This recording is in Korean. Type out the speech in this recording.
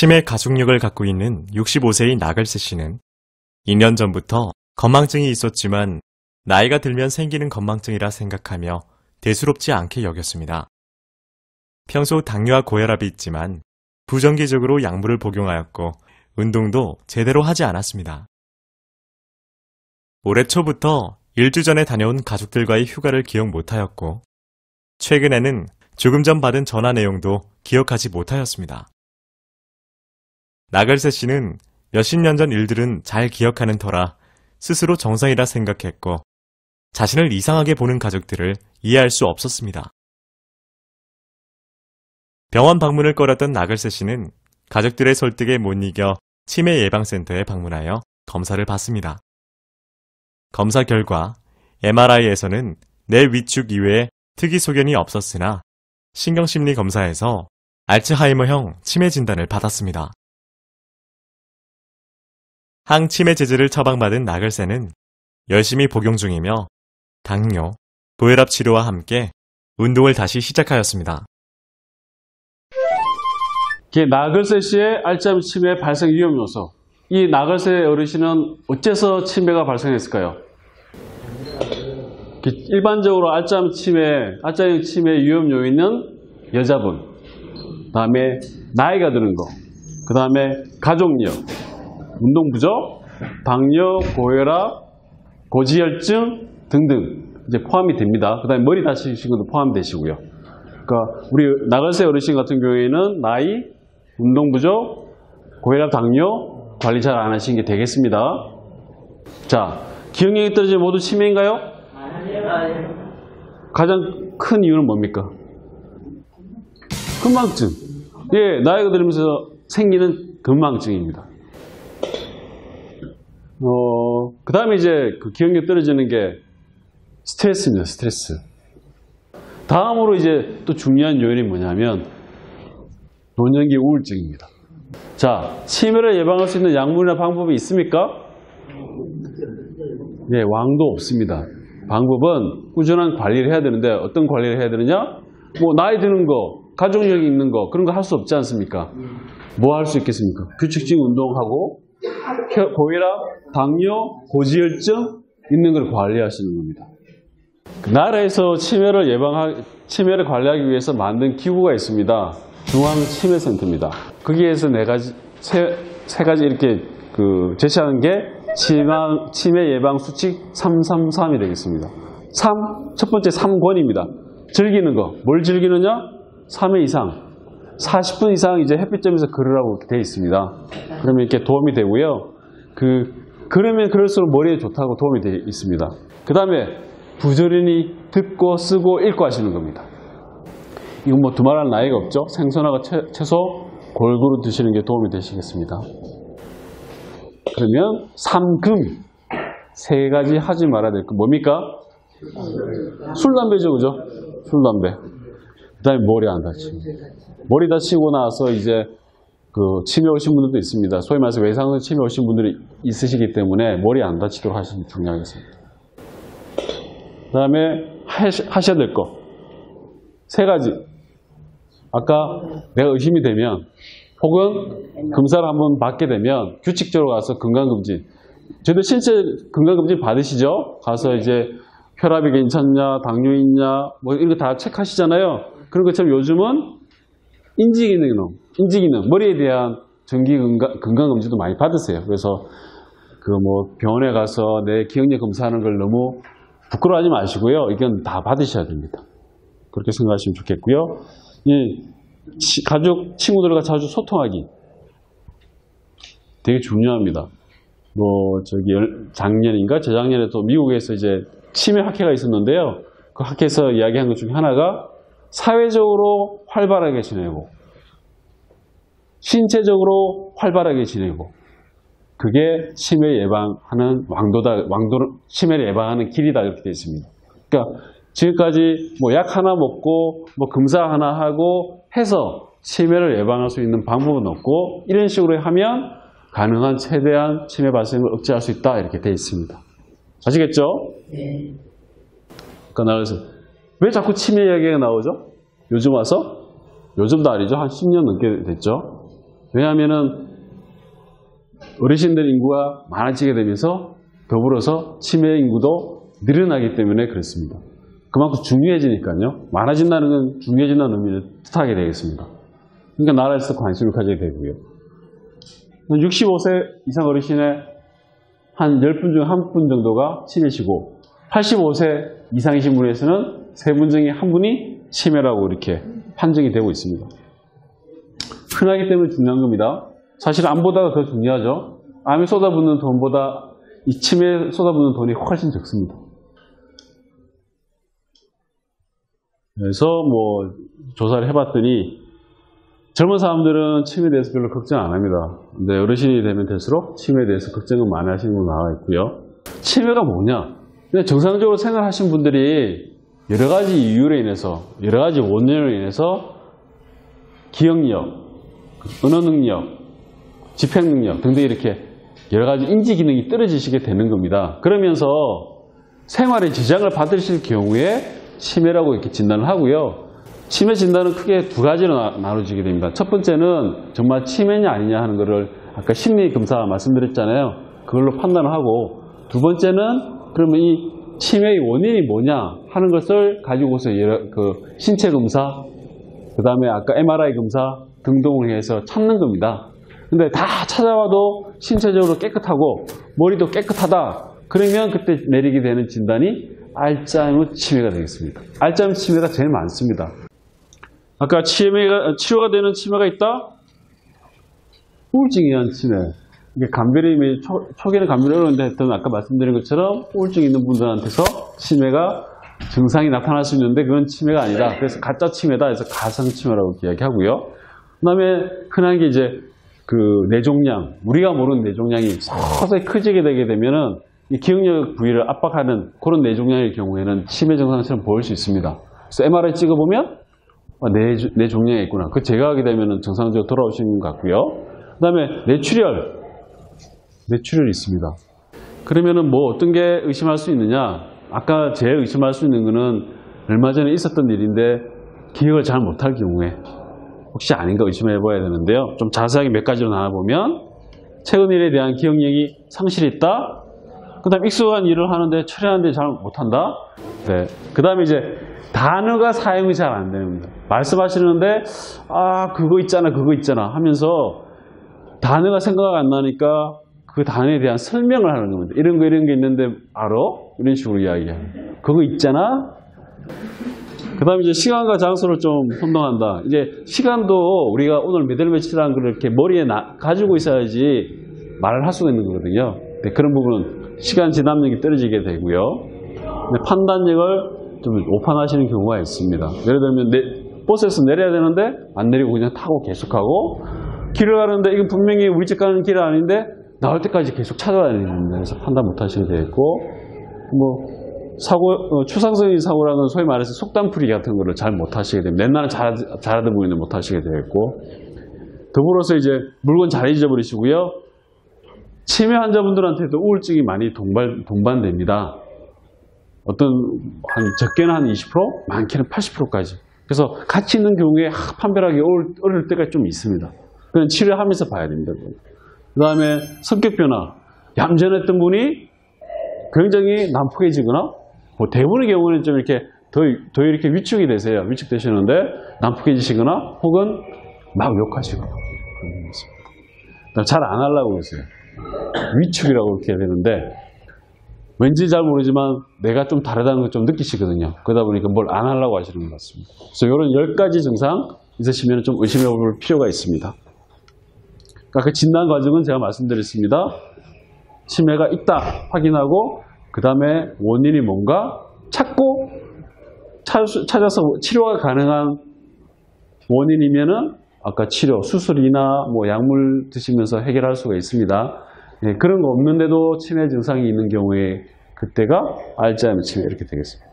치매 가족력을 갖고 있는 65세의 나글세 씨는 2년 전부터 건망증이 있었지만 나이가 들면 생기는 건망증이라 생각하며 대수롭지 않게 여겼습니다. 평소 당뇨와 고혈압이 있지만 부정기적으로 약물을 복용하였고 운동도 제대로 하지 않았습니다. 올해 초부터 일주 전에 다녀온 가족들과의 휴가를 기억 못하였고 최근에는 조금 전 받은 전화 내용도 기억하지 못하였습니다. 나글세 씨는 몇십 년 전 일들은 잘 기억하는 터라 스스로 정상이라 생각했고 자신을 이상하게 보는 가족들을 이해할 수 없었습니다. 병원 방문을 꺼렸던 나글세 씨는 가족들의 설득에 못 이겨 치매 예방센터에 방문하여 검사를 받습니다. 검사 결과 MRI에서는 뇌 위축 이외에 특이 소견이 없었으나 신경심리 검사에서 알츠하이머형 치매 진단을 받았습니다. 항치매 제제를 처방받은 나글세는 열심히 복용 중이며 당뇨, 고혈압 치료와 함께 운동을 다시 시작하였습니다. 나글세 씨의 알츠하이머 치매 발생 위험 요소. 이 나글세 어르신은 어째서 치매가 발생했을까요? 일반적으로 알츠하이머 치매 위험 요인은 여자분, 그 다음에 나이가 드는 거, 그 다음에 가족력, 운동 부족, 당뇨, 고혈압, 고지혈증 등등 이제 포함이 됩니다. 그 다음에 머리 다치신 것도 포함되시고요. 그러니까 우리 나글세 어르신 같은 경우에는 나이, 운동 부족, 고혈압, 당뇨 관리 잘 안 하시는 게 되겠습니다. 자, 기억력이 떨어지면 모두 치매인가요? 아니요. 가장 큰 이유는 뭡니까? 건망증. 예, 나이가 들면서 생기는 건망증입니다. 그 다음에 이제 그 기억력 떨어지는 게 스트레스입니다. 스트레스. 다음으로 이제 또 중요한 요인이 뭐냐면 노년기 우울증입니다. 자, 치매를 예방할 수 있는 약물이나 방법이 있습니까? 네, 왕도 없습니다. 방법은 꾸준한 관리를 해야 되는데 어떤 관리를 해야 되느냐? 뭐 나이 드는 거, 가족력이 있는 거 그런 거 할 수 없지 않습니까? 뭐 할 수 있겠습니까? 규칙적인 운동하고 고혈압, 당뇨, 고지혈증 있는 걸 관리하시는 겁니다. 그 나라에서 치매를 관리하기 위해서 만든 기구가 있습니다. 중앙치매센터입니다. 거기에서 세 가지 이렇게 제시하는 게 치매 예방 수칙 333이 되겠습니다. 첫 번째 3권입니다. 즐기는 거. 뭘 즐기느냐? 3회 이상. 40분 이상 이제 햇빛점에서 걸으라고 되어 있습니다. 그러면 이렇게 도움이 되고요. 그러면 그럴수록 머리에 좋다고 도움이 되어 있습니다. 그 다음에 부지런히 듣고 쓰고 읽고 하시는 겁니다. 이건 뭐 두말할 나위가 없죠. 생선하고 채소 골고루 드시는 게 도움이 되시겠습니다. 그러면 3금 세 가지 하지 말아야 될 거 뭡니까? 술, 담배죠, 그죠? 술, 담배. 그 다음에 머리 안 다치고. 머리 다치고 나서 이제 치매 오신 분들도 있습니다. 소위 말해서 외상성 치매 오신 분들이 있으시기 때문에 머리 안 다치도록 하시는 게 중요하겠습니다. 그 다음에 하셔야 될 거. 세 가지. 아까 내가 의심이 되면 혹은 검사를 한번 받게 되면 규칙적으로 가서 건강검진. 저희도 실제 건강검진 받으시죠? 가서 이제 혈압이 괜찮냐, 당뇨 있냐, 뭐 이런 거 다 체크하시잖아요. 그런 것처럼 요즘은 인지기능, 머리에 대한 정기 건강검진도 많이 받으세요. 그래서 병원에 가서 내 기억력 검사하는 걸 너무 부끄러워하지 마시고요. 이건 다 받으셔야 됩니다. 그렇게 생각하시면 좋겠고요. 가족, 친구들과 자주 소통하기 되게 중요합니다. 작년인가 재작년에 또 미국에서 이제 치매 학회가 있었는데요. 그 학회에서 이야기한 것 중에 하나가 사회적으로 활발하게 지내고 신체적으로 활발하게 지내고 그게 치매 예방하는 치매를 예방하는 길이다 이렇게 되어 있습니다. 그러니까 지금까지 약 하나 먹고 검사 하나 하고 해서 치매를 예방할 수 있는 방법은 없고 이런 식으로 하면 가능한 최대한 치매 발생을 억제할 수 있다 이렇게 되어 있습니다. 아시겠죠? 네. 그러니까 왜 자꾸 치매 이야기가 나오죠? 요즘 와서? 요즘도 아니죠. 한 10년 넘게 됐죠. 왜냐하면은 어르신들 인구가 많아지게 되면서 더불어서 치매 인구도 늘어나기 때문에 그렇습니다. 그만큼 중요해지니까요. 많아진다는 건 중요해진다는 의미를 뜻하게 되겠습니다. 그러니까 나라에서 관심을 가지게 되고요. 65세 이상 어르신의 한 10분 중 1분 정도가 치매시고 85세 이상이신 분에서는 3분 중에 1분이 치매라고 이렇게 판정이 되고 있습니다. 흔하기 때문에 중요한 겁니다. 사실 암보다가 더 중요하죠. 암에 쏟아붓는 돈보다 이 치매에 쏟아붓는 돈이 훨씬 적습니다. 그래서 뭐 조사를 해봤더니 젊은 사람들은 치매에 대해서 별로 걱정 안 합니다. 근데 어르신이 되면 될수록 치매에 대해서 걱정은 많이 하시는 분 나와 있고요. 치매가 뭐냐? 그냥 정상적으로 생활하신 분들이 여러 가지 이유로 인해서, 여러 가지 원인으로 인해서 기억력, 언어 능력, 집행 능력 등등 이렇게 여러 가지 인지 기능이 떨어지시게 되는 겁니다. 그러면서 생활에 지장을 받으실 경우에 치매라고 이렇게 진단을 하고요. 치매 진단은 크게 두 가지로 나눠지게 됩니다. 첫 번째는 정말 치매냐 아니냐 하는 것을 아까 심리 검사 말씀드렸잖아요. 그걸로 판단을 하고, 두 번째는 그러면 이 치매의 원인이 뭐냐 하는 것을 가지고서 신체 검사, 그 다음에 아까 MRI 검사 등등을 해서 찾는 겁니다. 근데 다 찾아와도 신체적으로 깨끗하고 머리도 깨끗하다. 그러면 그때 내리게 되는 진단이 알츠하이머 치매가 되겠습니다. 알츠하이머 치매가 제일 많습니다. 아까 치료가 되는 치매가 있다? 우울증에 의한 치매. 이게 감별이 초기에는 감별이 어려운데 하여튼 아까 말씀드린 것처럼 우울증 있는 분들한테서 치매가 증상이 나타날 수 있는데 그건 치매가 아니다. 그래서 가짜 치매다 해서 가상 치매라고 이야기하고요. 그 다음에 흔한 게 이제 그 뇌종양, 우리가 모르는 뇌종양이 서서히 커지게 되게 되면은 이 기억력 부위를 압박하는 그런 뇌종양의 경우에는 치매 증상처럼 보일 수 있습니다. 그래서 MRI 찍어보면 뇌종양이 있구나. 그 제거하게 되면은 정상적으로 돌아오시는 것 같고요. 그 다음에 뇌출혈이 있습니다. 그러면은 뭐 어떤 게 의심할 수 있느냐? 아까 제일 의심할 수 있는 거는 얼마 전에 있었던 일인데 기억을 잘 못할 경우에 혹시 아닌가 의심해 봐야 되는데요. 좀 자세하게 몇 가지로 나눠보면 최근 일에 대한 기억력이 상실이 있다. 그 다음 익숙한 일을 하는데 처리하는데 잘 못한다. 네. 그 다음에 이제 단어가 사용이 잘 안 됩니다. 말씀하시는데 그거 있잖아 하면서 단어가 생각 안 나니까 그 단어에 대한 설명을 하는 겁니다. 이런 거 있는데 알아? 이런 식으로 이야기해요. 그거 있잖아? 그 다음에 이제 시간과 장소를 좀 혼동한다. 이제 시간도 우리가 오늘 몇 월 며칠이라는 걸 이렇게 머리에 가지고 있어야지 말을 할 수가 있는 거거든요. 네, 그런 부분은 시간 지남력이 떨어지게 되고요. 판단력을 좀 오판하시는 경우가 있습니다. 예를 들면 버스에서 내려야 되는데 안 내리고 그냥 타고 계속하고, 길을 가는데 이건 분명히 우리 집 가는 길은 아닌데 나올 때까지 계속 찾아다니는 데서 판단 못 하시게 되겠고, 뭐 추상적인 사고라는 건 소위 말해서 속단풀이 같은 거를 잘 못 하시게 됩니다. 옛날에 잘하던 분이는 못 하시게 되겠고, 더불어서 이제 물건 잘 잊어버리시고요. 치매 환자분들한테도 우울증이 많이 동반됩니다. 적게는 한 20%, 많게는 80%까지. 그래서 같이 있는 경우에 판별하기 어려울 때가 좀 있습니다. 그건 치료하면서 봐야 됩니다. 그 다음에 성격 변화. 얌전했던 분이 굉장히 난폭해지거나, 뭐 대부분의 경우는 좀 이렇게 더 이렇게 위축되시는데 난폭해지시거나 혹은 막 욕하시거나 그런 게 있습니다. 잘 안 하려고 그러세요. 위축이라고 이렇게 해야 되는데 왠지 잘 모르지만 내가 좀 다르다는 걸 좀 느끼시거든요. 그러다 보니까 뭘 안 하려고 하시는 것 같습니다. 그래서 이런 10가지 증상 있으시면 좀 의심해 볼 필요가 있습니다. 그러니까 그 진단 과정은 제가 말씀드렸습니다. 치매가 있다 확인하고 그 다음에 원인이 뭔가 찾고 찾아서 치료가 가능한 원인이면은 아까 치료, 수술이나 뭐 약물 드시면서 해결할 수가 있습니다. 예, 그런 거 없는데도 치매 증상이 있는 경우에 그때가 알츠하이머 치매 이렇게 되겠습니다.